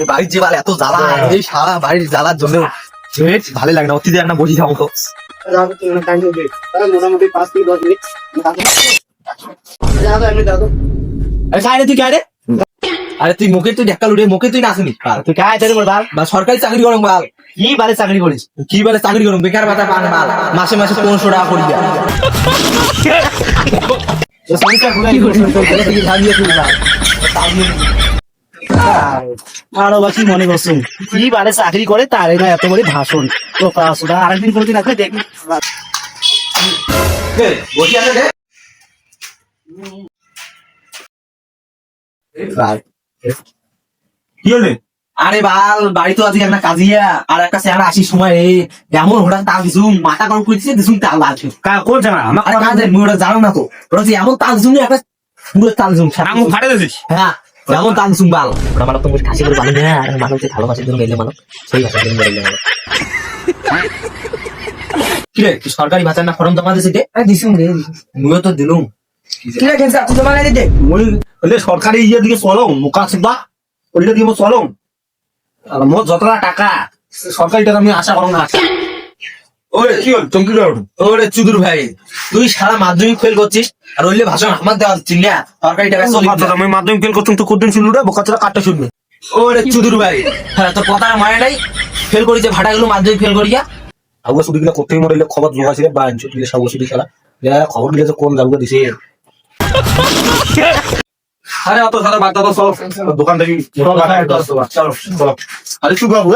বাড়ির যে বাল এত জ্বালা, এই সারা বাড়ির জ্বালার জন্য ভালো লাগে না, অতিথি একটা বসি থাকো তো। মোটামুটি 5 থেকে 10 মিনিট তুই কে রে? আরে তুই মুখে তুই ঢাকা লুটে মুখে তুই নাচনি, তুই কাজ জানি বল বাল বা সরকারি চাকরি করো বাল, কি বালে চাকরি করিস? কি বলে চাকরি করো, বেকার ভাতা পান বাল, মাসে মাসে 1500 টাকা করি দেয়। আরো বা কি মনে করছো কি বালে চাকরি করে তার না এত বড় ভাষণ তো পড়াশোনা আরেকদিন কোনদিন আসলে দেখি বসি আছে রে কি হলে? আরে বাল বাড়ি তো আজকে একটা কাজিয়া আর একটা চেহারা আসির সময় এমন হঠাৎ তাল দিছুম, মাথা গরম করে দিচ্ছে, দিছুম তাল লাগছে। কোন জানা আমার আরে কাজে ওটা জানো না তো, ওটা যে এমন তাল দিছুম একটা পুরো তাল দিছুম। আঙুল ফাটে দিছিস? হ্যাঁ এমন তাল দিছুম বাল, ওটা মানব তুমি খাসি করে বানি না, আর মানুষকে ভালোবাসার জন্য গেলে মানব সেই ভাষার জন্য গেলে মানব। কি রে তুই সরকারি ভাষার না ফর্ম জমা দিছিস? দিছুম রে মুইও তো দিলুম। কি রে কেন তুই জমা নাই দিতে মই বলে সরকারি ইয়ে দিকে চলো মুখা সিদ্ধা ওইটা দিয়ে চলো, আর মোট যতটা টাকা সরকারি টাকা আমি আশা করো না। ওরে কি হল চমকি গেল? ওরে চুদুর ভাই, তুই সারা মাধ্যমিক ফেল করছিস আর ওইলে ভাষণ আমার দেওয়া দিচ্ছিস না, সরকারি টাকা চলি। আমি মাধ্যমিক ফেল করতাম তো কোনদিন শুনলু রে? বোকাচোরা কাটটা শুনবে। ওরে চুদুর ভাই, হ্যাঁ তোর কথা মায়া নাই, ফেল করিছে ভাটা গেল মাধ্যমিক ফেল করিয়া। আগে ছুটি গেলে করতেই মরে খবর জোগাছিল বা ছুটি গেলে সব ছুটি খেলা খবর দিলে তো কোন যাবো দিছে। আরে অত সারা বাদ দাও, চলো দোকান থেকে চলো চলো। আরে শুভ বাবু,